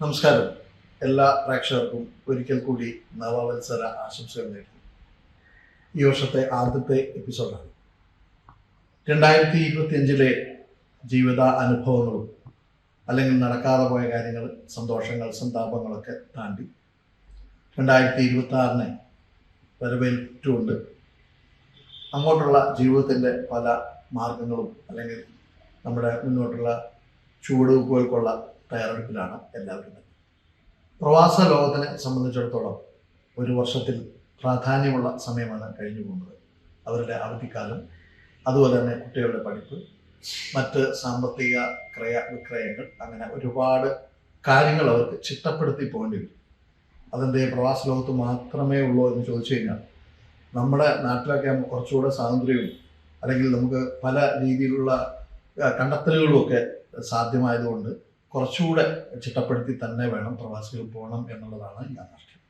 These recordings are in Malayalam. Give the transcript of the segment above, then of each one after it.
നമസ്കാരം. എല്ലാ പ്രേക്ഷകർക്കും ഒരിക്കൽ കൂടി നവവത്സര ആശംസകൾ നേരുന്നു. ഈ വർഷത്തെ ആദ്യത്തെ എപ്പിസോഡാണ്. 2025 ജീവിത അനുഭവങ്ങളും അല്ലെങ്കിൽ നടക്കാതെ പോയ കാര്യങ്ങൾ, സന്തോഷങ്ങൾ, സന്താപങ്ങളൊക്കെ താണ്ടി 2026 വരവേറ്റുകൊണ്ട് അങ്ങോട്ടുള്ള ജീവിതത്തിൻ്റെ പല മാർഗങ്ങളും അല്ലെങ്കിൽ നമ്മുടെ മുന്നോട്ടുള്ള ചുവടുവെപ്പുകൾക്കുള്ള തയ്യാറെടുപ്പിലാണ് എല്ലാവരും. പ്രവാസ ലോകത്തിനെ സംബന്ധിച്ചിടത്തോളം ഒരു വർഷത്തിൽ പ്രാധാന്യമുള്ള സമയമാണ് കഴിഞ്ഞു പോകുന്നത്. അവരുടെ അവധിക്കാലം, അതുപോലെ തന്നെ കുട്ടികളുടെ പഠിപ്പ്, മറ്റ് സാമ്പത്തിക വിക്രയങ്ങൾ, അങ്ങനെ ഒരുപാട് കാര്യങ്ങൾ അവർക്ക് ചിട്ടപ്പെടുത്തി പോകേണ്ടി വരും. അതെന്തേ പ്രവാസ ലോകത്ത് മാത്രമേ ഉള്ളൂ എന്ന് ചോദിച്ചു കഴിഞ്ഞാൽ, നമ്മുടെ നാട്ടിലൊക്കെ കുറച്ചുകൂടെ സ്വാതന്ത്ര്യവും അല്ലെങ്കിൽ നമുക്ക് പല രീതിയിലുള്ള കണ്ടെത്തലുകളുമൊക്കെ സാധ്യമായതുകൊണ്ട് കുറച്ചുകൂടെ ചിട്ടപ്പെടുത്തി തന്നെ വേണം പ്രവാസികൾ പോകണം എന്നുള്ളതാണ് യാഥാർത്ഥ്യം.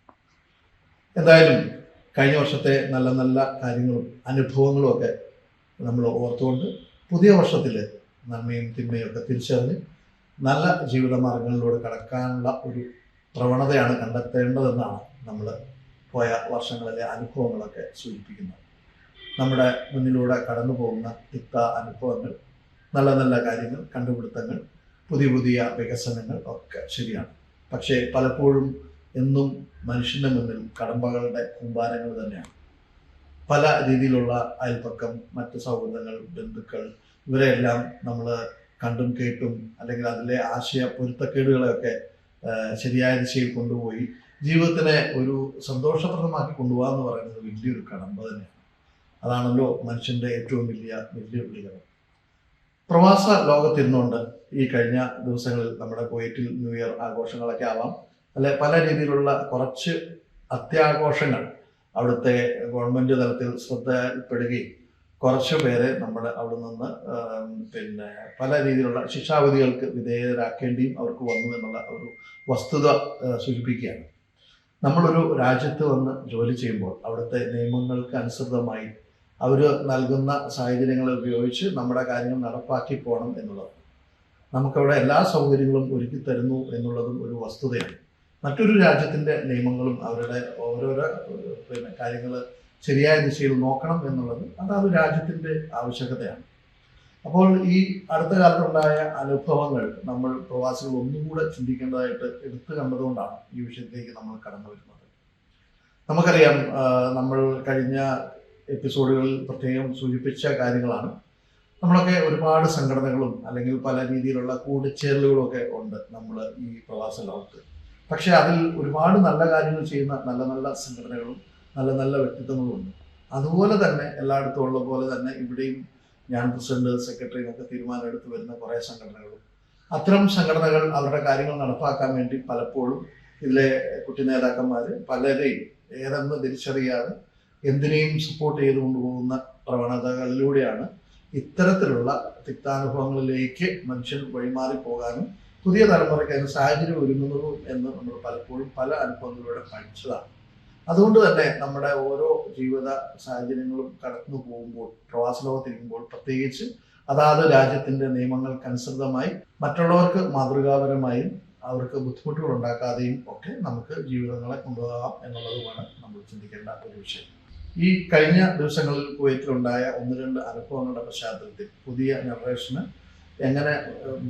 എന്തായാലും കഴിഞ്ഞ വർഷത്തെ നല്ല നല്ല കാര്യങ്ങളും അനുഭവങ്ങളും ഒക്കെ നമ്മൾ ഓർത്തുകൊണ്ട് പുതിയ വർഷത്തിൽ നന്മയും തിന്മയും ഒക്കെ തിരിച്ചറിഞ്ഞ് നല്ല ജീവിത മാർഗങ്ങളിലൂടെ കടക്കാനുള്ള ഒരു പ്രവണതയാണ് കണ്ടെത്തേണ്ടതെന്നാണ് നമ്മൾ പോയ വർഷങ്ങളിലെ അനുഭവങ്ങളൊക്കെ സൂചിപ്പിക്കുന്നത്. നമ്മുടെ മുന്നിലൂടെ കടന്നു പോകുന്ന തിക്ത അനുഭവങ്ങൾ, നല്ല നല്ല കാര്യങ്ങൾ, കണ്ടുപിടുത്തങ്ങൾ, പുതിയ വികസനങ്ങൾ ഒക്കെ ശരിയാണ്. പക്ഷേ പലപ്പോഴും എന്നും മനുഷ്യൻ്റെ മുന്നിൽ കടമ്പകളുടെ കൂമ്പാരങ്ങൾ തന്നെയാണ്. പല രീതിയിലുള്ള അയൽപ്പക്കം, മറ്റ് സൗഹൃദങ്ങൾ, ബന്ധുക്കൾ, ഇവരെല്ലാം നമ്മൾ കണ്ടും കേട്ടും അല്ലെങ്കിൽ അതിലെ ആശയ പൊരുത്തക്കേടുകളെയൊക്കെ ശരിയായ ദിശയിൽ കൊണ്ടുപോയി ജീവിതത്തിനെ ഒരു സന്തോഷപ്രദമാക്കി കൊണ്ടുപോകുക എന്ന് പറയുന്നത് വലിയൊരു കടമ്പ തന്നെയാണ്. അതാണല്ലോ മനുഷ്യൻ്റെ ഏറ്റവും വലിയ വെല്ലുവിളികൾ. പ്രവാസ ലോകത്തിരുന്നുകൊണ്ട് ഈ കഴിഞ്ഞ ദിവസങ്ങളിൽ നമ്മുടെ കുവൈറ്റിൽ ന്യൂ ഇയർ ആഘോഷങ്ങളൊക്കെ ആവാം, അല്ലെ പല രീതിയിലുള്ള കുറച്ച് അത്യാഘോഷങ്ങൾ അവിടുത്തെ ഗവൺമെൻറ് തലത്തിൽ ശ്രദ്ധയിൽപ്പെടുകയും കുറച്ച് പേരെ നമ്മുടെ അവിടെ നിന്ന് പല രീതിയിലുള്ള ശിക്ഷാവിധികൾക്ക് വിധേയരാക്കേണ്ടിയും അവർക്ക് വന്നു എന്നുള്ള ഒരു വസ്തുത സൂചിപ്പിക്കുകയാണ്. നമ്മളൊരു രാജ്യത്ത് വന്ന് ജോലി ചെയ്യുമ്പോൾ അവിടുത്തെ നിയമങ്ങൾക്ക് അനുസൃതമായി അവർ നൽകുന്ന സാഹചര്യങ്ങൾ ഉപയോഗിച്ച് നമ്മുടെ കാര്യങ്ങൾ നടപ്പാക്കി പോകണം എന്നുള്ളത്. നമുക്കവിടെ എല്ലാ സൗകര്യങ്ങളും ഒരുക്കി തരുന്നു എന്നുള്ളതും ഒരു വസ്തുതയാണ്. മറ്റൊരു രാജ്യത്തിൻ്റെ നിയമങ്ങളും അവരുടെ ഓരോരോ കാര്യങ്ങൾ ശരിയായ ദിശയിൽ നോക്കണം എന്നുള്ളത് അതൊരു രാജ്യത്തിൻ്റെ ആവശ്യകതയാണ്. അപ്പോൾ ഈ അടുത്ത കാലത്തുണ്ടായ അനുഭവങ്ങൾ നമ്മൾ പ്രവാസികൾ ഒന്നുകൂടെ ചിന്തിക്കേണ്ടതായിട്ട് എടുത്തു കണ്ടതുകൊണ്ടാണ് ഈ വിഷയത്തിലേക്ക് നമ്മൾ കടന്നു വരുന്നത്. നമുക്കറിയാം, നമ്മൾ കഴിഞ്ഞ എപ്പിസോഡുകളിൽ പ്രത്യേകം സൂചിപ്പിച്ച കാര്യങ്ങളാണ്. നമ്മളൊക്കെ ഒരുപാട് സംഘടനകളും അല്ലെങ്കിൽ പല രീതിയിലുള്ള കൂടിച്ചേരലുകളും ഒക്കെ ഉണ്ട് നമ്മൾ ഈ പ്രവാസ ലോകത്ത്. പക്ഷെ അതിൽ ഒരുപാട് നല്ല കാര്യങ്ങൾ ചെയ്യുന്ന നല്ല നല്ല സംഘടനകളും നല്ല നല്ല വ്യക്തിത്വങ്ങളും ഉണ്ട്. അതുപോലെ തന്നെ എല്ലായിടത്തും ഉള്ള പോലെ തന്നെ ഇവിടെയും ഞാൻ പ്രസിഡന്റ്, സെക്രട്ടറി എന്നൊക്കെ തീരുമാനമെടുത്ത് വരുന്ന കുറേ സംഘടനകളും, അത്തരം സംഘടനകൾ അവരുടെ കാര്യങ്ങൾ നടപ്പാക്കാൻ വേണ്ടി പലപ്പോഴും ഇതിലെ കുട്ടി നേതാക്കന്മാർ പലരെയും ഏതെന്ന് തിരിച്ചറിയാതെ എന്തിനേയും സപ്പോർട്ട് ചെയ്ത് കൊണ്ടുപോകുന്ന പ്രവണതകളിലൂടെയാണ് ഇത്തരത്തിലുള്ള തിക്താനുഭവങ്ങളിലേക്ക് മനുഷ്യൻ വഴിമാറി പോകാനും പുതിയ തലമുറയ്ക്ക് അതിന് സാഹചര്യം ഒരുങ്ങുന്നതും എന്ന് നമ്മൾ പലപ്പോഴും പല അനുഭവങ്ങളിലൂടെ പഠിച്ചതാണ്. അതുകൊണ്ട് തന്നെ നമ്മുടെ ഓരോ ജീവിത സാഹചര്യങ്ങളും കടന്നു പോകുമ്പോൾ, പ്രവാസ ലോകത്തിരിക്കുമ്പോൾ പ്രത്യേകിച്ച് അതാത് രാജ്യത്തിൻ്റെ നിയമങ്ങൾക്കനുസൃതമായി മറ്റുള്ളവർക്ക് മാതൃകാപരമായും അവർക്ക് ബുദ്ധിമുട്ടുകൾ ഉണ്ടാക്കാതെയും ഒക്കെ നമുക്ക് ജീവിതങ്ങളെ കൊണ്ടുപോകാം എന്നുള്ളതുമാണ് നമ്മൾ ചിന്തിക്കേണ്ട ഒരു വിഷയം. ഈ കഴിഞ്ഞ ദിവസങ്ങളിൽ കുവൈറ്റിലുണ്ടായ 1-2 അനുഭവങ്ങളുടെ പശ്ചാത്തലത്തിൽ പുതിയ ജനറേഷന് എങ്ങനെ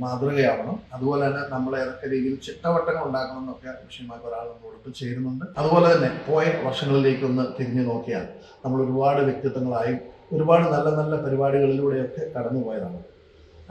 മാതൃകയാവണം, അതുപോലെ തന്നെ നമ്മൾ ഏതൊക്കെ രീതിയിൽ ചിട്ടവട്ടങ്ങൾ ഉണ്ടാക്കണം എന്നൊക്കെ വിഷയമായി ഒരാൾ നമ്മളോടൊപ്പം ചേരുന്നുണ്ട്. അതുപോലെ തന്നെ പോയ വർഷങ്ങളിലേക്കൊന്ന് തിരിഞ്ഞു നോക്കിയാൽ നമ്മൾ ഒരുപാട് വ്യക്തിത്വങ്ങളായും ഒരുപാട് നല്ല നല്ല പരിപാടികളിലൂടെയൊക്കെ കടന്നു പോയതാണ്.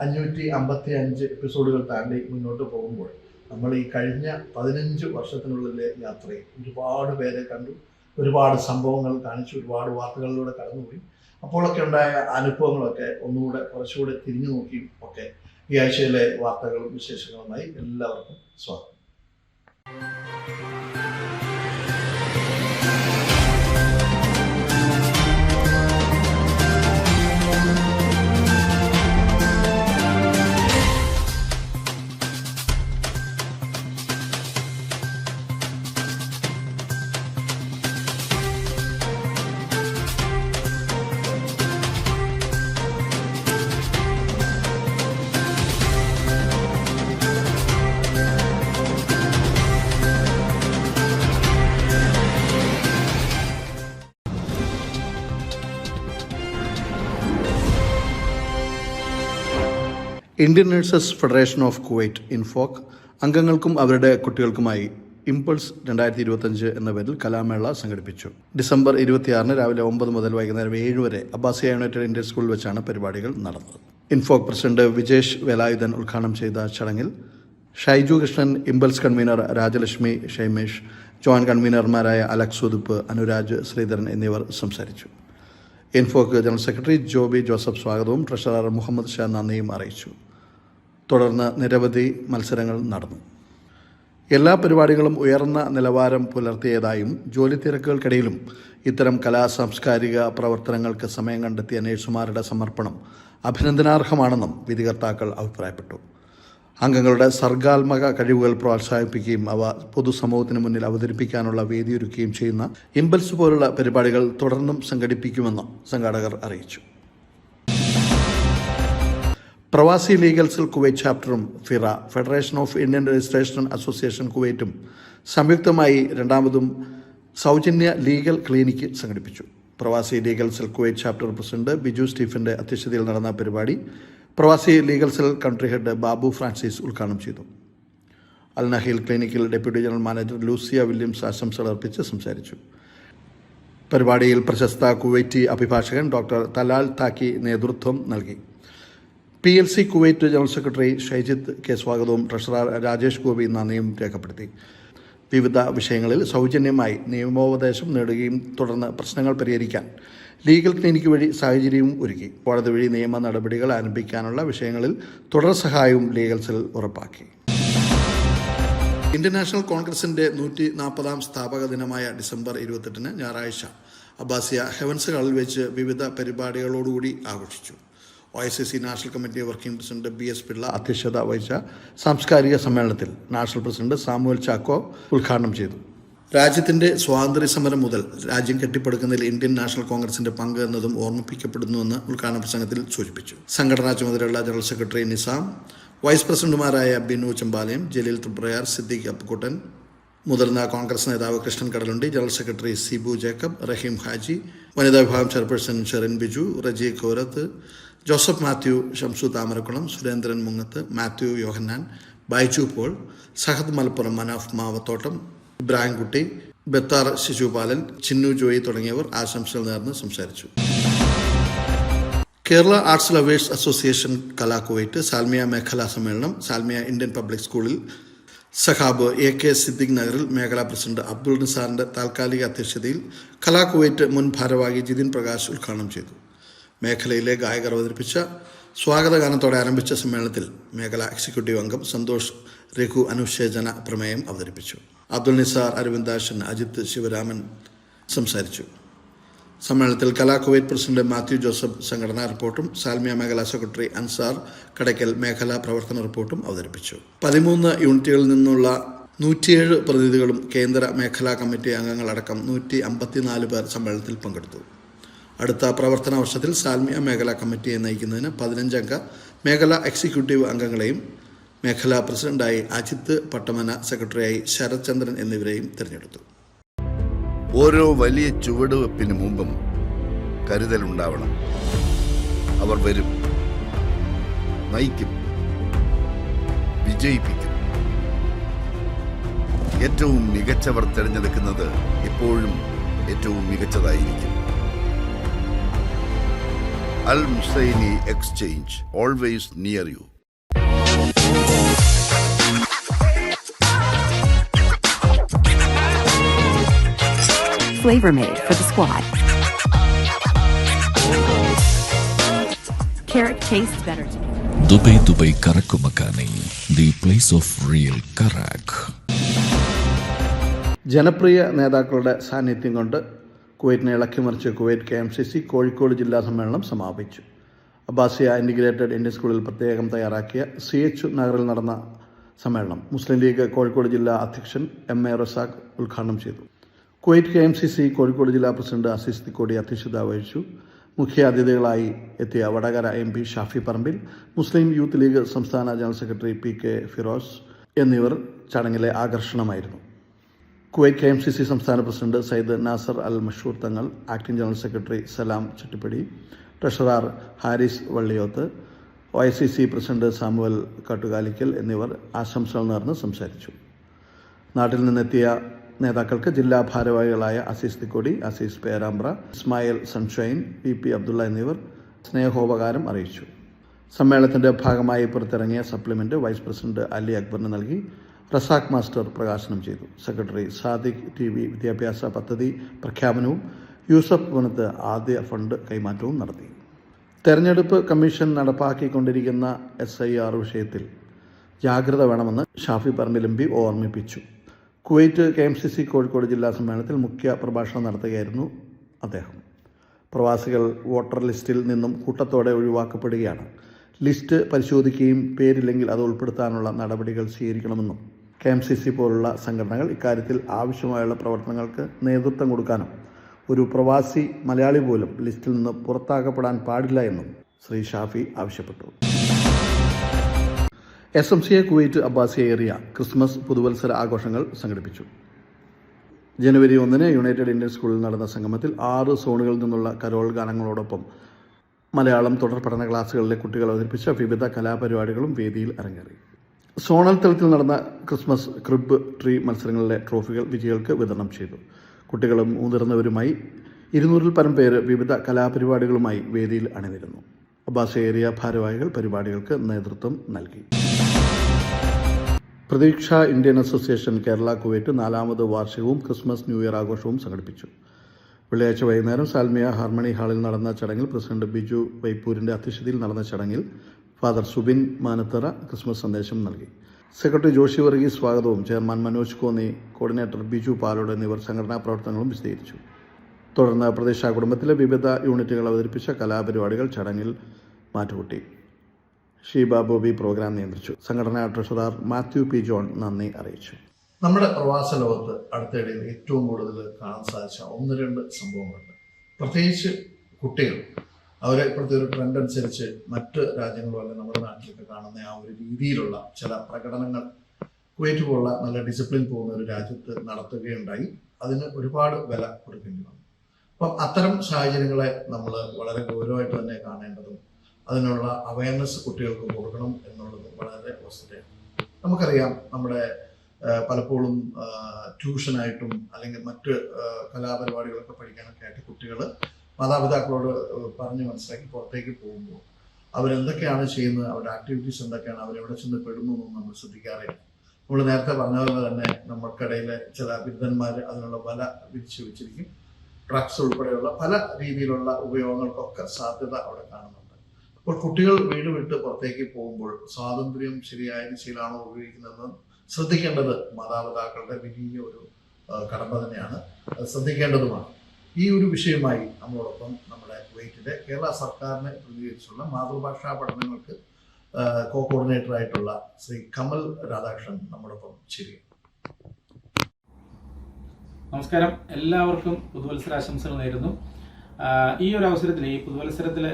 555 എപ്പിസോഡുകൾ താണ്ടി മുന്നോട്ട് പോകുമ്പോൾ നമ്മൾ ഈ കഴിഞ്ഞ 15 വർഷത്തിനുള്ളിലെ യാത്രയിൽ ഒരുപാട് പേരെ കണ്ടു, ഒരുപാട് സംഭവങ്ങൾ കാണിച്ചു, ഒരുപാട് വാർത്തകളിലൂടെ കടന്നുപോയി. അപ്പോഴൊക്കെ ഉണ്ടായ അനുഭവങ്ങളൊക്കെ ഒന്നുകൂടെ കുറച്ചുകൂടെ തിരിഞ്ഞു നോക്കിയും ഒക്കെ ഈ ആഴ്ചയിലെ വാർത്തകളും വിശേഷങ്ങളുമായി എല്ലാവർക്കും സ്വാഗതം. Indian nurses federation of Kuwait INFOK അംഗങ്ങൾക്കും അവരുടെ കുട്ടികൾക്കുമായി ഇമ്പൾസ് 2025 എന്ന പേരിൽ കലാമേള സംഘടിപ്പിച്ചു. ഡിസംബർ 26 രാവിലെ 9 മുതൽ വൈകുന്നേരം 7 വരെ അബ്ബാസിയ യുണൈറ്റഡ് ഇന്ത്യൻ സ്കൂളിൽ വെച്ചാണ് പരിപാടികൾ നടന്നത്. ഇൻഫോക് പ്രസിഡന്റ് വിജേഷ് വേലായുധൻ ഉദ്ഘാടനം ചെയ്ത ചടങ്ങിൽ Shaiju Krishnan, Impulse convener Rajalakshmi Shaimesh, joint കൺവീനർമാരായ അലക്സ് ഉതുപ്പ്, അനുരാജ് ശ്രീധരൻ എന്നിവർ സംസാരിച്ചു. ഇൻഫോക് ജനറൽ സെക്രട്ടറി ജോബി ജോസഫ് സ്വാഗതവും ട്രഷറർ മുഹമ്മദ് ഷാ നന്ദിയും അറിയിച്ചു. തുടർന്ന് നിരവധി മത്സരങ്ങൾ നടന്നു. എല്ലാ പരിപാടികളും ഉയർന്ന നിലവാരം പുലർത്തിയതായും ജോലി തിരക്കുകൾക്കിടയിലും ഇത്തരം സാംസ്കാരിക പ്രവർത്തനങ്ങൾക്ക് സമയം കണ്ടെത്തിയ നഴ്സുമാരുടെ സമർപ്പണം അഭിനന്ദനാർഹമാണെന്നും വിധികർത്താക്കൾ അഭിപ്രായപ്പെട്ടു. അംഗങ്ങളുടെ സർഗാത്മക കഴിവുകൾ പ്രോത്സാഹിപ്പിക്കുകയും അവ പൊതുസമൂഹത്തിന് മുന്നിൽ അവതരിപ്പിക്കാനുള്ള വേദിയൊരുക്കുകയും ചെയ്യുന്ന ഇമ്പൾസ് പോലുള്ള പരിപാടികൾ തുടർന്നും സംഘടിപ്പിക്കുമെന്ന് സംഘാടകർ അറിയിച്ചു. പ്രവാസി ലീഗൽ സെൽ കുവൈറ്റ് ചാപ്റ്ററും FIRA federation of Indian registration association കുവൈറ്റും സംയുക്തമായി രണ്ടാമതും സൗജന്യ ലീഗൽ ക്ലിനിക്ക് സംഘടിപ്പിച്ചു. Pravasi legal cell Kuwait chapter president Biju സ്റ്റീഫന്റെ അധ്യക്ഷതയിൽ നടന്ന പരിപാടി Pravasi legal cell country head Babu Francis ഉദ്ഘാടനം ചെയ്തു. അൽ നഹീൽ ക്ലിനിക്കിൽ deputy general manager Lucia Williams ആശംസകൾ അർപ്പിച്ച് സംസാരിച്ചു. പരിപാടിയിൽ പ്രശസ്ത കുവൈറ്റി അഭിഭാഷകൻ ഡോക്ടർ തലാൽ താക്കി നേതൃത്വം നൽകി. PLC Kuwait general secretary Shaijith K സ്വാഗതവും ട്രഷറർ രാജേഷ് ഗോപി നന്ദിയും രേഖപ്പെടുത്തി. വിവിധ വിഷയങ്ങളിൽ സൗജന്യമായി നിയമോപദേശം നേടുകയും തുടർന്ന് പ്രശ്നങ്ങൾ പരിഹരിക്കാൻ ലീഗൽ ക്ലിനിക്ക് വഴി സാഹചര്യവും ഒരുക്കി. കോടതി വഴി നിയമ നടപടികൾ ആരംഭിക്കാനുള്ള വിഷയങ്ങളിൽ തുടർ സഹായവും ലീഗൽ സെൽ ഉറപ്പാക്കി. ഇന്ത്യൻ നാഷണൽ കോൺഗ്രസിന്റെ 140ാം സ്ഥാപക ദിനമായ ഡിസംബർ 28 ഞായറാഴ്ച അബ്ബാസിയ ഹെവൻസ് ഹാളിൽ വെച്ച് വിവിധ പരിപാടികളോടുകൂടി ആഘോഷിച്ചു. OICC national committee working president BS Pillai അധ്യക്ഷത വഹിച്ച സാംസ്കാരിക സമ്മേളനത്തിൽ നാഷണൽ പ്രസിഡന്റ് സാമുവൽ ചാക്കോ ഉദ്ഘാടനം ചെയ്തു. രാജ്യത്തിന്റെ സ്വാതന്ത്ര്യ സമരം മുതൽ രാജ്യം കെട്ടിപ്പടുക്കുന്നതിൽ ഇന്ത്യൻ നാഷണൽ കോൺഗ്രസിന്റെ പങ്ക് എന്നതും ഓർമ്മിപ്പിക്കപ്പെടുന്നുവെന്ന് ഉദ്ഘാടന പ്രസംഗത്തിൽ സൂചിപ്പിച്ചു. സംഘടനാ ചുമതലയുള്ള ജനറൽ സെക്രട്ടറി നിസാം, വൈസ് പ്രസിഡന്റുമാരായ ബിനു ചെമ്പാലയം, ജലീൽ തുബ്രയാർ, സിദ്ദീഖ് അപ്പുക്കുട്ടൻ, മുതിർന്ന കോൺഗ്രസ് നേതാവ് കൃഷ്ണൻ കടലുണ്ടി, ജനറൽ സെക്രട്ടറി സിബു ജേക്കബ്, റഹീം ഹാജി, വനിതാ വിഭാഗം ചെയർപേഴ്സൺ ഷെറിൻ ബിജു, റജി കോരത്ത്, ജോസഫ് മാത്യു, ഷംസു താമരക്കുളം, സുരേന്ദ്രൻ മുങ്ങത്ത്, മാത്യു യോഹന്നാൻ, ബൈജു പോൾ, സഹദ് മലപ്പുറം, മനാഫ് മാവത്തോട്ടം, ഇബ്രാഹിം കുട്ടി, ബത്താർ ശിശുപാലൻ, ചിന്നു ജോയി തുടങ്ങിയവർ ആശംസകൾ നേർന്ന് സംസാരിച്ചു. Kerala arts lovers association Kala Kuwait Salmiya മേഖലാ സമ്മേളനം സാൽമിയ ഇന്ത്യൻ പബ്ലിക് സ്കൂളിൽ സഖാബ് AK സിദ്ദിഖ് നഗറിൽ മേഖലാ പ്രസിഡന്റ് അബ്ദുൾ നിസാറിന്റെ താൽക്കാലിക അധ്യക്ഷതയിൽ കലാ കുവൈറ്റ് മുൻ ഭാരവാഹി ജിതിൻ പ്രകാശ് ഉദ്ഘാടനം ചെയ്തു. മേഖലയിലെ ഗായകർ അവതരിപ്പിച്ച സ്വാഗതഗാനത്തോടെ ആരംഭിച്ച സമ്മേളനത്തിൽ മേഖലാ എക്സിക്യൂട്ടീവ് അംഗം സന്തോഷ് രഘു അനുശേചന പ്രമേയം അവതരിപ്പിച്ചു. അബ്ദുൾ നിസാർ, അരവിന്ദാശൻ, അജിത്ത് ശിവരാമൻ സംസാരിച്ചു. സമ്മേളനത്തിൽ കലാ കുവൈറ്റ് പ്രസിഡന്റ് മാത്യു ജോസഫ് സംഘടനാ റിപ്പോർട്ടും സാൽമിയ മേഖലാ സെക്രട്ടറി അൻസാർ കടയ്ക്കൽ മേഖലാ പ്രവർത്തന റിപ്പോർട്ടും അവതരിപ്പിച്ചു. 13 യൂണിറ്റുകളിൽ നിന്നുള്ള 107 പ്രതിനിധികളും കേന്ദ്ര മേഖലാ കമ്മിറ്റി അംഗങ്ങളടക്കം 154 പേർ സമ്മേളനത്തിൽ പങ്കെടുത്തു. അടുത്ത പ്രവർത്തന വർഷത്തിൽ സാൽമിയ മേഖലാ കമ്മിറ്റിയെ നയിക്കുന്നതിന് 15 അംഗ മേഖലാ എക്സിക്യൂട്ടീവ് അംഗങ്ങളെയും മേഖലാ പ്രസിഡന്റായി അജിത്ത് പട്ടമന, സെക്രട്ടറിയായി ശരത് ചന്ദ്രൻ എന്നിവരെയും തിരഞ്ഞെടുത്തു. ഓരോ വലിയ ചുവടുവെപ്പിന് മുമ്പും കരുതലുണ്ടാവണം. അവർ വരും, നയിക്കും, വിജയിപ്പിക്കും. ഏറ്റവും മികച്ചവർ തിരഞ്ഞെടുക്കുന്നത് എപ്പോഴും ഏറ്റവും മികച്ചതായിരിക്കും. Al Musaini Exchange, always near you. Flavor made for the squad. Carrot tastes better together. Dubai Karak Makani, the place of real Karak. ജനപ്രിയ നേതാക്കളുടെ സാന്നിധ്യം കൊണ്ട് കുവൈറ്റിനെ ഇളക്കിമറിച്ച് കുവൈറ്റ് KMCC കോഴിക്കോട് ജില്ലാ സമ്മേളനം സമാപിച്ചു. അബ്ബാസിയ ഇൻ്റഗ്രേറ്റഡ് ഇന്ത്യൻ സ്കൂളിൽ പ്രത്യേകം തയ്യാറാക്കിയ CH നഗറിൽ നടന്ന സമ്മേളനം മുസ്ലിം ലീഗ് കോഴിക്കോട് ജില്ലാ അധ്യക്ഷൻ MA റസാഖ് ഉദ്ഘാടനം ചെയ്തു. കുവൈറ്റ് KMCC കോഴിക്കോട് ജില്ലാ പ്രസിഡന്റ് അസീസ് തിക്കോടി അധ്യക്ഷത വഹിച്ചു. മുഖ്യ അതിഥികളായി എത്തിയ Vadakara MP Shafi Parambil, Muslim youth league സംസ്ഥാന ജനറൽ സെക്രട്ടറി PK ഫിറോസ് എന്നിവർ ചടങ്ങിലെ ആകർഷണമായിരുന്നു. കുവൈറ്റ് KMCC സംസ്ഥാന president Sayyid Nasar Al Mashoor Thangal, acting general secretary Salam Chattippadi, treasurer Haris Valliyoth, OICC president Samuel Kattukalickal എന്നിവർ ആശംസകൾ നേർന്ന് സംസാരിച്ചു. നാട്ടിൽ നിന്നെത്തിയ നേതാക്കൾക്ക് ജില്ലാ ഭാരവാഹികളായ അസീസ് തിക്കോടി, അസീസ് പേരാമ്പ്ര, ഇസ്മായിൽ സൺഷൈൻ, PP അബ്ദുള്ള എന്നിവർ സ്നേഹോപകാരം അറിയിച്ചു. സമ്മേളനത്തിന്റെ ഭാഗമായി പുറത്തിറങ്ങിയ സപ്ലിമെന്റ് വൈസ് പ്രസിഡന്റ് അലി അക്ബറിന് നൽകി റസാഖ് മാസ്റ്റർ പ്രകാശനം ചെയ്തു. സെക്രട്ടറി സാദിഖ് TV വിദ്യാഭ്യാസ പദ്ധതി പ്രഖ്യാപനവും യൂസഫ് ഗുണത്ത് ആദ്യ ഫണ്ട് കൈമാറ്റവും നടത്തി. തെരഞ്ഞെടുപ്പ് കമ്മീഷൻ നടപ്പാക്കിക്കൊണ്ടിരിക്കുന്ന SIR വിഷയത്തിൽ ജാഗ്രത വേണമെന്ന് ഷാഫി പറമ്പിൽ MP ഓർമ്മിപ്പിച്ചു. കുവൈറ്റ് KMCC കോഴിക്കോട് ജില്ലാ സമ്മേളനത്തിൽ മുഖ്യ പ്രഭാഷണം നടത്തുകയായിരുന്നു അദ്ദേഹം. പ്രവാസികൾ വോട്ടർ ലിസ്റ്റിൽ നിന്നും കൂട്ടത്തോടെ ഒഴിവാക്കപ്പെടുകയാണ്. ലിസ്റ്റ് പരിശോധിക്കുകയും പേരില്ലെങ്കിൽ അത് ഉൾപ്പെടുത്താനുള്ള നടപടികൾ സ്വീകരിക്കണമെന്നും KMCC പോലുള്ള സംഘടനകൾ ഇക്കാര്യത്തിൽ ആവശ്യമായുള്ള പ്രവർത്തനങ്ങൾക്ക് നേതൃത്വം കൊടുക്കാനും ഒരു പ്രവാസി മലയാളി പോലും ലിസ്റ്റിൽ നിന്ന് പുറത്താക്കപ്പെടാൻ പാടില്ല എന്നും ശ്രീ ഷാഫി ആവശ്യപ്പെട്ടു. SMCA കുവൈറ്റ് അബ്ബാസിയ ഏരിയ ക്രിസ്മസ് പുതുവത്സര ആഘോഷങ്ങൾ സംഘടിപ്പിച്ചു. ജനുവരി 1 യുണൈറ്റഡ് ഇന്ത്യൻ സ്കൂളിൽ നടന്ന സംഗമത്തിൽ 6 സോണുകളിൽ നിന്നുള്ള കരോൾ ഗാനങ്ങളോടൊപ്പം മലയാളം തുടർ പഠന ക്ലാസ്സുകളിലെ കുട്ടികൾ അവതരിപ്പിച്ച വിവിധ കലാപരിപാടികളും വേദിയിൽ അരങ്ങേറി. സോണൽ തലത്തിൽ നടന്ന ക്രിസ്മസ് ക്രിബ് ട്രീ മത്സരങ്ങളിലെ ട്രോഫികൾ വിജയികൾക്ക് വിതരണം ചെയ്തു. കുട്ടികളും മുതിർന്നവരുമായി 200-ൽ പരം പേര് വിവിധ കലാപരിപാടികളുമായി വേദിയിൽ അണിനിരുന്നു. അബ്ബാസിയ ഏരിയ ഭാരവാഹികൾ പരിപാടികൾക്ക് നേതൃത്വം നൽകി. Pratheeksha Indian association Kerala Kuwait 4ാമത് വാർഷികവും ക്രിസ്മസ് ന്യൂ ഇയർ ആഘോഷവും സംഘടിപ്പിച്ചു. വെള്ളിയാഴ്ച വൈകുന്നേരം സാൽമിയ ഹാർമണി ഹാളിൽ നടന്ന ചടങ്ങിൽ പ്രസിഡന്റ് ബിജു വൈപ്പൂരിൻ്റെ അധ്യക്ഷതയിൽ നടന്ന ചടങ്ങിൽ ഫാദർ സുബിൻ മാനത്തറ ക്രിസ്മസ് സന്ദേശം നൽകി. സെക്രട്ടറി ജോഷി വർഗീസ് സ്വാഗതവും ചെയർമാൻ മനോജ് കോന്നി, കോർഡിനേറ്റർ ബിജു പാലോട് എന്നിവർ സംഘടനാ പ്രവർത്തനങ്ങളും വിശദീകരിച്ചു. തുടർന്ന് പ്രതീക്ഷ കുടുംബത്തിലെ വിവിധ യൂണിറ്റുകൾ അവതരിപ്പിച്ച കലാപരിപാടികൾ ചടങ്ങിൽ മാറ്റുകൂട്ടി. ഷീബ ബോബി പ്രോഗ്രാം നിയന്ത്രിച്ചു. സംഘടനാ ട്രഷറർ മാത്യു P. ജോൺ നന്ദി അറിയിച്ചു. നമ്മുടെ പ്രവാസ ലോകത്ത് അടുത്തിടയിൽ ഏറ്റവും കൂടുതൽ കാണാൻ സാധിച്ച 1-2 സംഭവങ്ങളുണ്ട്. പ്രത്യേകിച്ച് കുട്ടികൾ അവരെ ഇപ്പോഴത്തെ ഒരു ട്രെൻഡ് അനുസരിച്ച് മറ്റ് രാജ്യങ്ങളോ അല്ലെങ്കിൽ നമ്മുടെ നാട്ടിലൊക്കെ കാണുന്ന ആ ഒരു രീതിയിലുള്ള ചില പ്രകടനങ്ങൾ കുവൈറ്റ് പോലുള്ള നല്ല ഡിസിപ്ലിൻ പോകുന്ന ഒരു രാജ്യത്ത് നടത്തുകയുണ്ടായി. അതിന് ഒരുപാട് വില കൊടുക്കേണ്ടി വന്നു. അപ്പം അത്തരം സാഹചര്യങ്ങളെ നമ്മൾ വളരെ ഗൗരവമായിട്ട് തന്നെ കാണേണ്ടതും അതിനുള്ള അവയർനെസ് കുട്ടികൾക്ക് കൊടുക്കണം എന്നുള്ളത് വളരെ വസ്തുതയാണ്. നമുക്കറിയാം നമ്മുടെ പലപ്പോഴും ട്യൂഷനായിട്ടും അല്ലെങ്കിൽ മറ്റ് കലാപരിപാടികളൊക്കെ പഠിക്കാനൊക്കെ ആയിട്ട് കുട്ടികൾ മാതാപിതാക്കളോട് പറഞ്ഞ് മനസ്സിലാക്കി പുറത്തേക്ക് പോകുമ്പോൾ അവരെന്തൊക്കെയാണ് ചെയ്യുന്നത്, അവരുടെ ആക്ടിവിറ്റീസ് എന്തൊക്കെയാണ്, അവരെവിടെ ചെന്ന് പെടുന്നു എന്നൊന്നും നമ്മൾ ശ്രദ്ധിക്കാറില്ല. നമ്മൾ നേരത്തെ പറഞ്ഞ പോലെ തന്നെ നമ്മൾക്കിടയിലെ ചില ബിരുദന്മാർ അതിനുള്ള വല വിരിച്ചു വെച്ചിരിക്കും. ഡ്രഗ്സ് ഉൾപ്പെടെയുള്ള പല രീതിയിലുള്ള ഉപയോഗങ്ങൾക്കൊക്കെ സാധ്യത അവിടെ കാണുന്നുണ്ട്. അപ്പോൾ കുട്ടികൾ വീട് വിട്ട് പുറത്തേക്ക് പോകുമ്പോൾ സ്വാതന്ത്ര്യം ശരിയായ ദിശയിലാണോ ഉപയോഗിക്കുന്നതെന്ന് ശ്രദ്ധിക്കേണ്ടത് മാതാപിതാക്കളുടെ വലിയ ഒരു കടമ തന്നെയാണ്. അത് ശ്രദ്ധിക്കേണ്ടതുമാണ്. ഈ ഒരു വിഷയമായി നമ്മളോടൊപ്പം നമ്മുടെ കുവൈറ്റിലെ കേരള സർക്കാരിനെ പ്രതിനിധീകരിച്ചുള്ള മാതൃഭാഷാ പഠനങ്ങൾക്ക് കോർഡിനേറ്റർ ആയിട്ടുള്ള ശ്രീ കമൽ രാധാകൃഷ്ണൻ നമ്മോടൊപ്പം ചേരുകയാണ്. നമസ്കാരം, എല്ലാവർക്കും പുതുവത്സരാശംസകൾ നേരുന്നു. ഈ ഒരു അവസരത്തിൽ ഈ പുതുവത്സരത്തിൽ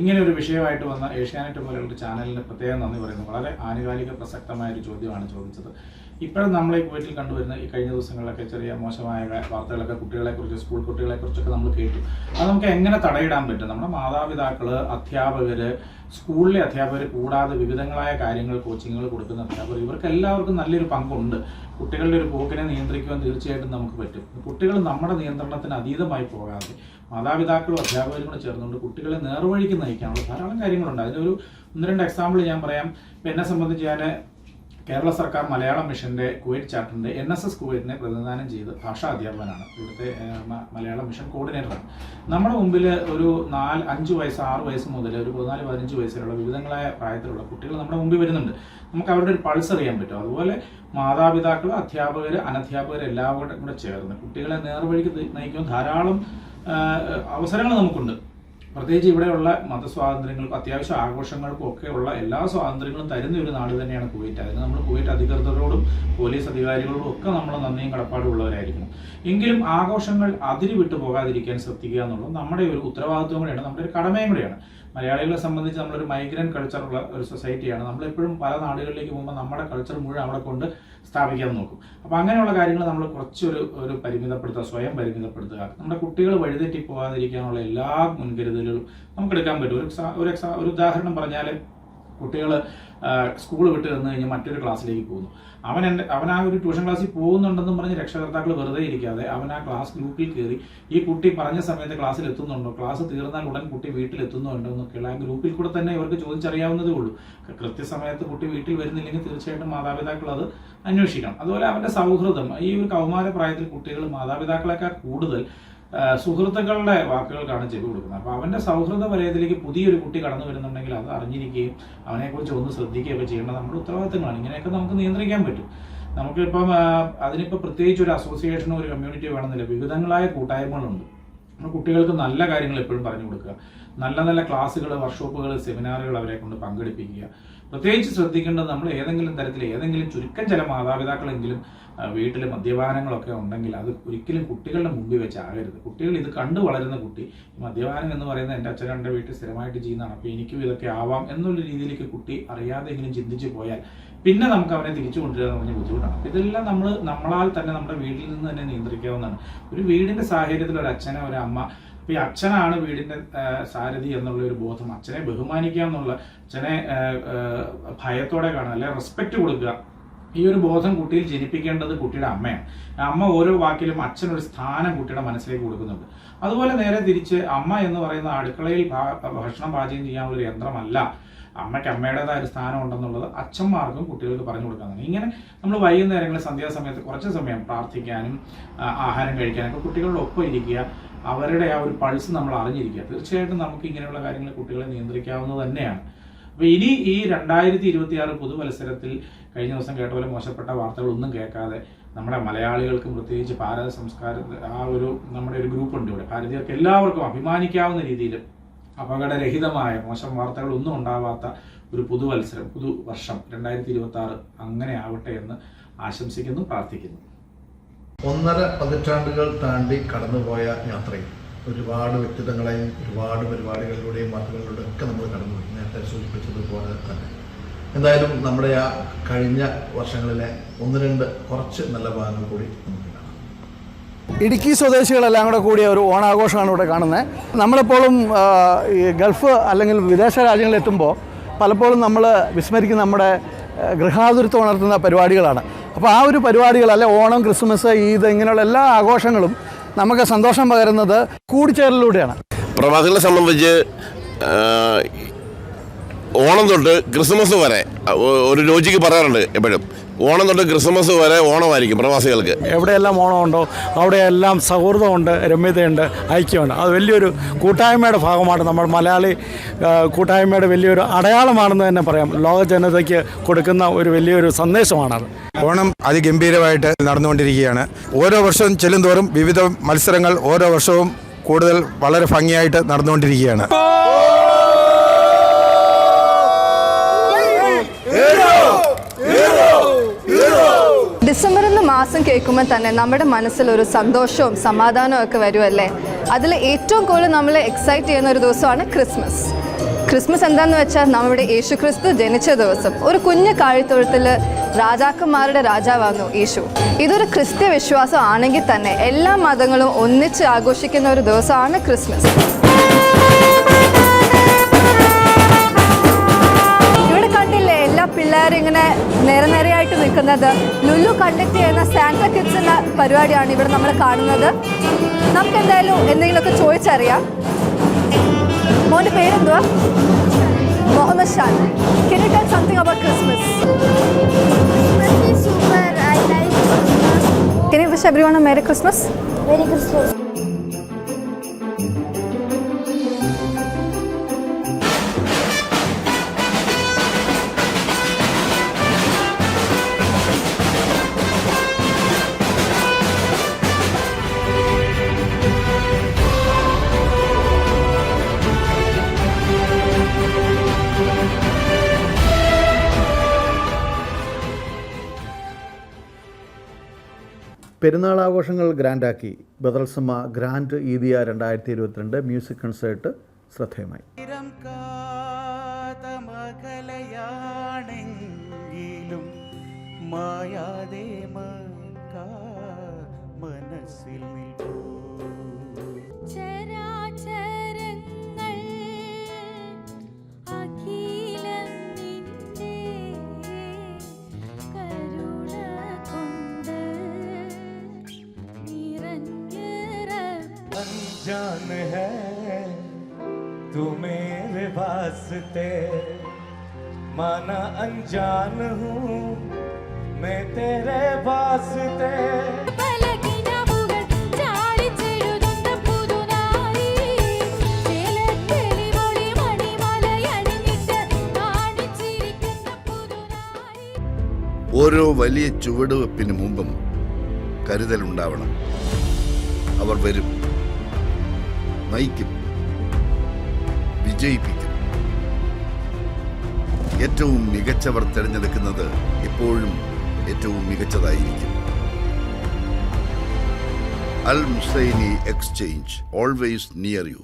ഇങ്ങനെ ഒരു വിഷയമായിട്ട് വന്ന ഏഷ്യാനെറ്റ് പോലെയുള്ള ഒരു ചാനലിന് പ്രത്യേകം നന്ദി പറയുന്നു. വളരെ ആനുകാലിക പ്രസക്തമായ ഒരു ചോദ്യമാണ് ചോദിച്ചത്. ഇപ്പോഴും നമ്മളെ കുവൈറ്റിൽ കണ്ടുവരുന്ന ഈ കഴിഞ്ഞ ദിവസങ്ങളിലൊക്കെ ചെറിയ മോശമായ വാർത്തകളൊക്കെ കുട്ടികളെക്കുറിച്ച്, സ്കൂൾ കുട്ടികളെക്കുറിച്ചൊക്കെ നമ്മൾ കേട്ടു. അത് നമുക്ക് എങ്ങനെ തടയിടാൻ പറ്റും? നമ്മുടെ മാതാപിതാക്കൾ, അധ്യാപകർ, സ്കൂളിലെ അധ്യാപകർ കൂടാതെ വിവിധങ്ങളായ കാര്യങ്ങൾ കോച്ചിങ്ങുകൾ കൊടുക്കുന്ന അധ്യാപകർ, ഇവർക്ക് എല്ലാവർക്കും നല്ലൊരു പങ്കുണ്ട്. കുട്ടികളുടെ ഒരു പോക്കിനെ നിയന്ത്രിക്കുവാൻ തീർച്ചയായിട്ടും നമുക്ക് പറ്റും. കുട്ടികൾ നമ്മുടെ നിയന്ത്രണത്തിന് അതീതമായി പോകാതെ മാതാപിതാക്കളും അധ്യാപകരും കൂടെ ചേർന്നുകൊണ്ട് കുട്ടികളെ നേർവഴിക്ക് നയിക്കാനുള്ള ധാരാളം കാര്യങ്ങളുണ്ട്. അതിനൊരു 1-2 എക്സാമ്പിൾ ഞാൻ പറയാം. എന്നെ സംബന്ധിച്ച് ഞാൻ കേരള സർക്കാർ മലയാളം മിഷന്റെ കുവൈറ്റ് ചാപ്റ്ററിന്റെ NSS കുവൈറ്റിനെ പ്രതിനിധാനം ചെയ്ത് ഭാഷാ അധ്യാപകനാണ്. ഇവിടുത്തെ മലയാളം മിഷൻ കോർഡിനേറ്ററാണ്. നമ്മുടെ മുമ്പിൽ ഒരു 5 വയസ്സ് 6 വയസ്സ് മുതൽ ഒരു 14-15 വയസ്സിലുള്ള വിവിധങ്ങളായ പ്രായത്തിലുള്ള കുട്ടികൾ നമ്മുടെ മുമ്പിൽ വരുന്നുണ്ട്. നമുക്ക് അവരുടെ ഒരു പൾസ് അറിയാൻ പറ്റും. അതുപോലെ മാതാപിതാക്കൾ, അധ്യാപകർ, അനധ്യാപകർ എല്ലാവരും കൂടെ ചേർന്ന് കുട്ടികളെ നേർവഴിക്ക് നയിക്കാൻ ധാരാളം അവസരങ്ങൾ നമുക്കുണ്ട്. പ്രത്യേകിച്ച് ഇവിടെയുള്ള മതസ്വാതന്ത്ര്യങ്ങൾക്കും അത്യാവശ്യ ആഘോഷങ്ങൾക്കും ഒക്കെ ഉള്ള എല്ലാ സ്വാതന്ത്ര്യങ്ങളും തരുന്ന ഒരു നാട് തന്നെയാണ് കുവൈറ്റ്. അതിന് നമ്മൾ കുവൈറ്റ് അധികൃതരോടും പോലീസ് അധികാരികളോടും ഒക്കെ നമ്മൾ നന്ദിയും കടപ്പാടും ഉള്ളവരായിരിക്കണം. എങ്കിലും ആഘോഷങ്ങൾ അതിര് വിട്ടു പോകാതിരിക്കാൻ ശ്രദ്ധിക്കുക എന്നുള്ളത് നമ്മുടെ ഒരു ഉത്തരവാദിത്വം കൂടെയാണ്, നമ്മുടെ ഒരു കടമയും കൂടെയാണ്. മലയാളികളെ സംബന്ധിച്ച് നമ്മളൊരു മൈഗ്രന്റ് കൾച്ചറുള്ള ഒരു സൊസൈറ്റിയാണ്. നമ്മളെപ്പോഴും പല നാടുകളിലേക്ക് പോകുമ്പോൾ നമ്മുടെ കൾച്ചർ മുഴുവൻ അവിടെ കൊണ്ട് സ്ഥാപിക്കാൻ നോക്കും. അപ്പോൾ അങ്ങനെയുള്ള കാര്യങ്ങൾ നമ്മൾ കുറച്ചൊരു പരിമിതപ്പെടുത്തുക, സ്വയം പരിമിതപ്പെടുത്തുക. നമ്മുടെ കുട്ടികൾ വഴിതെറ്റി പോകാതിരിക്കാനുള്ള എല്ലാ മുൻകരുതലുകളും നമുക്കെടുക്കാൻ പറ്റും. ഒരു ഉദാഹരണം പറഞ്ഞാൽ, കുട്ടികൾ സ്കൂൾ വിട്ട് വന്നു കഴിഞ്ഞാൽ മറ്റൊരു ക്ലാസ്സിലേക്ക് പോകുന്നു. അവൻ ആ ഒരു ട്യൂഷൻ ക്ലാസ്സിൽ പോകുന്നുണ്ടെന്നും പറഞ്ഞ് രക്ഷകർത്താക്കൾ വെറുതെ ഇരിക്കാതെ അവൻ ആ ക്ലാസ് ഗ്രൂപ്പിൽ കയറി ഈ കുട്ടി പറഞ്ഞ സമയത്ത് ക്ലാസ്സിൽ എത്തുന്നുണ്ടോ, ക്ലാസ് തീർന്നാൽ ഉടൻ കുട്ടി വീട്ടിൽ എത്തുന്നുണ്ടോ എന്നൊക്കെയുള്ള ആ ഗ്രൂപ്പിൽ കൂടെ തന്നെ ഇവർക്ക് ചോദിച്ചറിയാവുന്നതേ ഉള്ളൂ. കൃത്യസമയത്ത് കുട്ടി വീട്ടിൽ വരുന്നില്ലെങ്കിൽ തീർച്ചയായിട്ടും മാതാപിതാക്കൾ അത് അന്വേഷിക്കണം. അതുപോലെ അവൻ്റെ സൗഹൃദം, ഈ ഒരു കൗമാര പ്രായത്തിൽ കുട്ടികൾ മാതാപിതാക്കളെക്കാൾ കൂടുതൽ സുഹൃത്തുക്കളുടെ വാക്കുകൾക്കാണ് ചെവി കൊടുക്കുന്നത്. അപ്പോൾ അവൻ്റെ സൗഹൃദ വലയത്തിലേക്ക് പുതിയൊരു കുട്ടി കടന്നു വരുന്നുണ്ടെങ്കിൽ അത് അറിഞ്ഞിരിക്കുകയും അവനെക്കുറിച്ച് ഒന്ന് ശ്രദ്ധിക്കുകയൊക്കെ ചെയ്യേണ്ടത് നമ്മുടെ ഉത്തരവാദിത്തങ്ങളാണ്. ഇങ്ങനെയൊക്കെ നമുക്ക് നിയന്ത്രിക്കാൻ പറ്റും. നമുക്കിപ്പം അതിനിപ്പോൾ പ്രത്യേകിച്ച് ഒരു അസോസിയേഷനോ ഒരു കമ്മ്യൂണിറ്റിയോ വേണമെന്നില്ല, വിവിധങ്ങളായ കൂട്ടായ്മകളുണ്ട്. നമ്മൾ കുട്ടികൾക്ക് നല്ല കാര്യങ്ങൾ എപ്പോഴും പറഞ്ഞു കൊടുക്കുക, നല്ല നല്ല ക്ലാസ്സുകൾ, വർക്ക്ഷോപ്പുകൾ, സെമിനാറുകൾ അവരെ കൊണ്ട് പങ്കെടുപ്പിക്കുക. പ്രത്യേകിച്ച് ശ്രദ്ധിക്കേണ്ടത് നമ്മൾ ഏതെങ്കിലും തരത്തിൽ ചുരുക്കം ചില മാതാപിതാക്കളെങ്കിലും വീട്ടിൽ മദ്യപാനങ്ങളൊക്കെ ഉണ്ടെങ്കിൽ അത് ഒരിക്കലും കുട്ടികളുടെ മുമ്പിൽ വെച്ചാകരുത്. കുട്ടികൾ ഇത് കണ്ടു വളരുന്ന കുട്ടി മദ്യപാനം എന്ന് പറയുന്നത് എൻ്റെ അച്ഛൻ എൻ്റെ വീട്ടിൽ സ്ഥിരമായിട്ട് ചെയ്യുന്നതാണ്, അപ്പോൾ എനിക്കും ഇതൊക്കെ ആവാം എന്നുള്ള രീതിയിലേക്ക് കുട്ടി അറിയാതെങ്കിലും ചിന്തിച്ചു പോയാൽ പിന്നെ നമുക്ക് അവനെ തിരിച്ചു കൊണ്ടുവരിക എന്ന് പറഞ്ഞ ബുദ്ധിമുട്ടാണ്. ഇതെല്ലാം നമ്മളാൽ തന്നെ നമ്മുടെ വീട്ടിൽ നിന്ന് തന്നെ നിയന്ത്രിക്കാവുന്നതാണ്. ഒരു വീടിൻ്റെ സാഹചര്യത്തിൽ ഒരു അച്ഛനെ ഒരു അമ്മ, അപ്പോൾ ഈ അച്ഛനാണ് വീടിൻ്റെ സാരഥി എന്നുള്ള ഒരു ബോധം, അച്ഛനെ ബഹുമാനിക്കുക എന്നുള്ള, അച്ഛനെ ഭയത്തോടെ കാണുക, അല്ലെങ്കിൽ റെസ്പെക്റ്റ് കൊടുക്കുക, ഈ ഒരു ബോധം കുട്ടിയിൽ ജനിപ്പിക്കേണ്ടത് കുട്ടിയുടെ അമ്മയാണ്. അമ്മ ഓരോ വാക്കിലും അച്ഛനൊരു സ്ഥാനം കുട്ടിയുടെ മനസ്സിലേക്ക് കൊടുക്കുന്നുണ്ട്. അതുപോലെ നേരെ തിരിച്ച് അമ്മ എന്ന് പറയുന്ന അടുക്കളയിൽ ഭക്ഷണം പാചകം ചെയ്യാനുള്ളൊരു യന്ത്രമല്ല. അമ്മയ്ക്ക് അമ്മയുടേതായ ഒരു സ്ഥാനം ഉണ്ടെന്നുള്ളത് അച്ഛന്മാർക്കും കുട്ടികൾക്ക് പറഞ്ഞു കൊടുക്കാനാണ്. ഇങ്ങനെ നമ്മൾ വൈകുന്നേരങ്ങളിൽ സന്ധ്യാസമയത്ത് കുറച്ച് സമയം പ്രാർത്ഥിക്കാനും ആഹാരം കഴിക്കാനൊക്കെ കുട്ടികളുടെ ഒപ്പം ഇരിക്കുക, അവരുടെ ആ ഒരു പൾസ് നമ്മൾ അറിഞ്ഞിരിക്കുക. തീർച്ചയായിട്ടും നമുക്ക് ഇങ്ങനെയുള്ള കാര്യങ്ങൾ കുട്ടികളെ നിയന്ത്രിക്കാവുന്നത് തന്നെയാണ്. അപ്പോൾ ഇനി ഈ 2026 പുതുവത്സരത്തിൽ കഴിഞ്ഞ ദിവസം കേട്ട പോലെ മോശപ്പെട്ട വാർത്തകളൊന്നും കേൾക്കാതെ നമ്മുടെ മലയാളികൾക്കും പ്രത്യേകിച്ച് ഭാരത സംസ്കാരത്തിൽ നമ്മുടെ ഒരു ഗ്രൂപ്പുണ്ട് ഇവിടെ, ഭാരതീയർക്ക് എല്ലാവർക്കും അഭിമാനിക്കാവുന്ന രീതിയിൽ അപകടരഹിതമായ മോശം വാർത്തകളൊന്നും ഉണ്ടാവാത്ത ഒരു പുതുവർഷം 2026 അങ്ങനെ ആവട്ടെ എന്ന് ആശംസിക്കുന്നു, പ്രാർത്ഥിക്കുന്നു. 1.5 പതിറ്റാണ്ടുകൾ താണ്ടി കടന്നുപോയ യാത്രയിൽ ഒരുപാട് വ്യക്തിത്വങ്ങളെയും ഒരുപാട് പരിപാടികളിലൂടെയും വാർത്തകളിലൂടെയും ഒക്കെ നമ്മൾ കടന്നുപോയി, നേരത്തെ സൂചിപ്പിച്ചതുപോലെ തന്നെ. എന്തായാലും നമ്മുടെ ആ കഴിഞ്ഞ വർഷങ്ങളിലെ 1-2 കുറച്ച് നല്ല ഭാഗങ്ങൾ കൂടി നമുക്ക് കാണാം. ഇടുക്കി സ്വദേശികളെല്ലാം കൂടെ കൂടിയ ഒരു ഓണാഘോഷമാണ് ഇവിടെ കാണുന്നത്. നമ്മളെപ്പോഴും ഈ ഗൾഫ് അല്ലെങ്കിൽ വിദേശ രാജ്യങ്ങളിലെത്തുമ്പോൾ പലപ്പോഴും നമ്മൾ വിസ്മരിക്കുന്ന നമ്മുടെ ഗൃഹാതുരത്വം ഉണർത്തുന്ന പരിപാടികളാണ്. അപ്പോൾ ആ ഒരു പരിപാടികൾ, അല്ലെ ഓണം, ക്രിസ്മസ്, ഈദ്, ഇങ്ങനെയുള്ള എല്ലാ ആഘോഷങ്ങളും നമുക്ക് സന്തോഷം പകരുന്നത് കൂടിച്ചേരലിലൂടെയാണ്. പ്രവാസികളെ സംബന്ധിച്ച് ഓണം തൊട്ട് ക്രിസ്മസ് വരെ ഒരു ലോജിക്ക് പറയാറുണ്ട് എപ്പോഴും, ഓണം തൊട്ട് ക്രിസ്മസ് വരെ ഓണമായിരിക്കും പ്രവാസികൾക്ക്. എവിടെയെല്ലാം ഓണമുണ്ടോ അവിടെയെല്ലാം സൗഹൃദമുണ്ട്, രമ്യതയുണ്ട്, ഐക്യമുണ്ട്. അത് വലിയൊരു കൂട്ടായ്മയുടെ ഭാഗമാണ്. നമ്മൾ മലയാളി കൂട്ടായ്മയുടെ വലിയൊരു അടയാളമാണെന്ന് തന്നെ പറയാം. ലോക ജനതയ്ക്ക് കൊടുക്കുന്ന ഒരു വലിയൊരു സന്ദേശമാണത്. ഓണം അതിഗംഭീരമായിട്ട് നടന്നുകൊണ്ടിരിക്കുകയാണ്. ഓരോ വർഷവും ചെല്ലുന്തോറും വിവിധ മത്സരങ്ങൾ ഓരോ വർഷവും കൂടുതൽ വളരെ ഭംഗിയായിട്ട് നടന്നുകൊണ്ടിരിക്കുകയാണ്. ഡിസംബർ എന്ന മാസം കേൾക്കുമ്പോൾ തന്നെ നമ്മുടെ മനസ്സിലൊരു സന്തോഷവും സമാധാനവും ഒക്കെ വരുമല്ലേ. അതിൽ ഏറ്റവും കൂടുതൽ നമ്മളെ എക്സൈറ്റ് ചെയ്യുന്ന ഒരു ദിവസമാണ് ക്രിസ്മസ്. ക്രിസ്മസ് എന്താണെന്ന് വെച്ചാൽ നമ്മുടെ യേശുക്രിസ്തു ജനിച്ച ദിവസം. ഒരു കുഞ്ഞു കാഴ്ത്തൊഴുത്തിൽ രാജാക്കന്മാരുടെ രാജാവായിരുന്നു യേശു. ഇതൊരു ക്രിസ്ത്യ വിശ്വാസം ആണെങ്കിൽ തന്നെ എല്ലാ മതങ്ങളും ഒന്നിച്ച് ആഘോഷിക്കുന്ന ഒരു ദിവസമാണ് ക്രിസ്മസ്. എല്ലാ പിള്ളേരും ഇങ്ങനെ നേരെയായിട്ട് നിൽക്കുന്നത് ലുലു കണ്ടക്ട് ചെയ്യുന്ന സാന്റ കിഡ്സ് എന്ന പരിപാടിയാണ് ഇവിടെ നമ്മൾ കാണുന്നത്. നമുക്ക് എന്തായാലും എന്തെങ്കിലുമൊക്കെ ചോദിച്ചറിയാം. മോൻ്റെ പേരെന്തുവാ? Muhammad Shaan. Can you tell something about Christmas? Christmas is super. I like Christmas. Can you wish everyone a Merry Christmas? Merry Christmas. പെരുന്നാൾ ആഘോഷങ്ങൾ ഗ്രാൻഡാക്കി ബദൽസമ്മ ഗ്രാൻഡ് ഈദിയ 2022 മ്യൂസിക് കൺസേർട്ട് ശ്രദ്ധേയമായി. ചരാചരങ്ങൾ അഖിലം जान है तू मेरे वास्ते माना अनजान हूँ मैं तेरे वास्ते ഓരോ വലിയ ചുവടുവെപ്പിന് മുമ്പും കരുതലുണ്ടാവണം. അവർ വരും, നയിക്കും, വിജയിപ്പിക്കും. ഏറ്റവും മികച്ചവർ തിരഞ്ഞെടുക്കുന്നത് എപ്പോഴും ഏറ്റവും മികച്ചതായിരിക്കും. Al Muzaini exchange, always near you.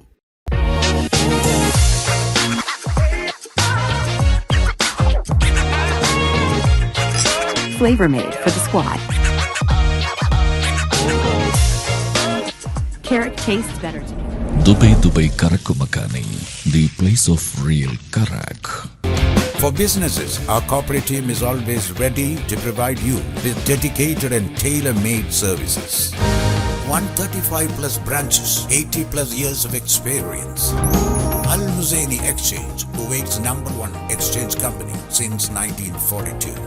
Flavor made for the squad. Carrot tastes better to me. Dubai Karakumakani, the place of real Karak. For businesses, our corporate team is always ready to provide you with dedicated and tailor-made services. 135 plus branches, 80 plus years of experience. Al Muzaini Exchange, Kuwait's #1 exchange company since 1942.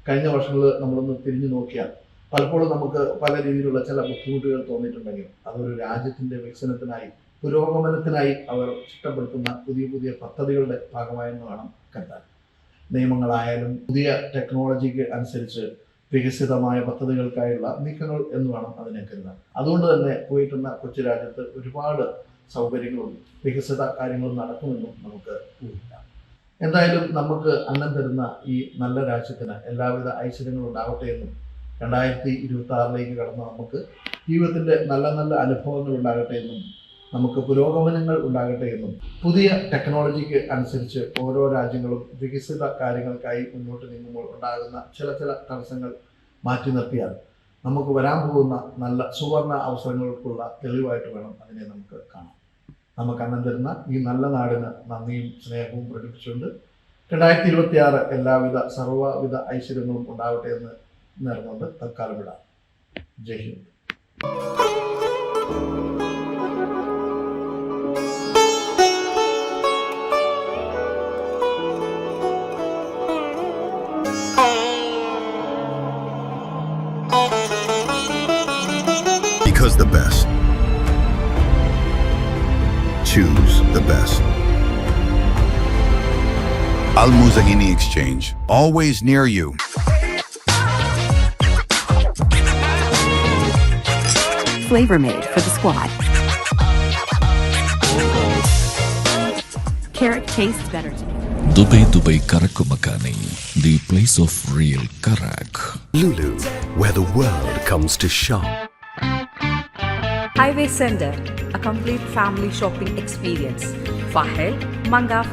കഴിഞ്ഞ വർഷങ്ങളിൽ നമ്മളൊന്ന് തിരിഞ്ഞു നോക്കിയാൽ പലപ്പോഴും നമുക്ക് പല രീതിയിലുള്ള ചില ബുദ്ധിമുട്ടുകൾ തോന്നിയിട്ടുണ്ടെങ്കിലും അതൊരു രാജ്യത്തിൻ്റെ വികസനത്തിനായി പുരോഗമനത്തിനായി അവർ ചിട്ടപ്പെടുത്തുന്ന പുതിയ പുതിയ പദ്ധതികളുടെ ഭാഗമായെന്ന് വേണം കരുതാൻ. നിയമങ്ങളായാലും പുതിയ ടെക്നോളജിക്ക് അനുസരിച്ച് വികസിതമായ പദ്ധതികൾക്കായുള്ള നീക്കങ്ങൾ എന്ന് വേണം അതിനെ കരുതാൻ. അതുകൊണ്ട് തന്നെ കുവൈറ്റ് കൊച്ചു രാജ്യത്ത് ഒരുപാട് സൗകര്യങ്ങളും വികസിത കാര്യങ്ങളും നടക്കുമെന്നും നമുക്ക് ഊഹിക്കാം. എന്തായാലും നമുക്ക് അന്നം തരുന്ന ഈ നല്ല രാജ്യത്തിന് എല്ലാവിധ ഐശ്വര്യങ്ങളും ഉണ്ടാവട്ടെ എന്നും 2026 കടന്ന നമുക്ക് ജീവിതത്തിൻ്റെ നല്ല നല്ല അനുഭവങ്ങൾ ഉണ്ടാകട്ടെ എന്നും നമുക്ക് പുരോഗമനങ്ങൾ ഉണ്ടാകട്ടെ എന്നും പുതിയ ടെക്നോളജിക്ക് അനുസരിച്ച് ഓരോ രാജ്യങ്ങളും വികസിത കാര്യങ്ങൾക്കായി മുന്നോട്ട് നീങ്ങുമ്പോൾ ഉണ്ടാകുന്ന ചില തടസ്സങ്ങൾ മാറ്റി നിർത്തിയാൽ നമുക്ക് വരാൻ പോകുന്ന നല്ല സുവർണ അവസരങ്ങൾക്കുള്ള തെളിവായിട്ട് വേണം അതിനെ നമുക്ക് കാണാം. നമുക്ക് അന്നം തരുന്ന ഈ നല്ല നാടിന് നന്ദിയും സ്നേഹവും പ്രകടിപ്പിച്ചുകൊണ്ട് 2026 എല്ലാവിധ സർവ്വവിധ ഐശ്വര്യങ്ങളും ഉണ്ടാവട്ടെ എന്ന് നേർന്നുകൊണ്ട് തൽക്കാലം വിടാം. ജയ് Hind. Because the best. Choose the best. Al Muzaini Exchange, always near you. Flavor made for the squad. Carrot tastes better to me. Dubai Karakumakani, the place of real Karak. Lulu, where the world comes to shop. Highway Center, a complete family shopping experience. Fahel, Mangaf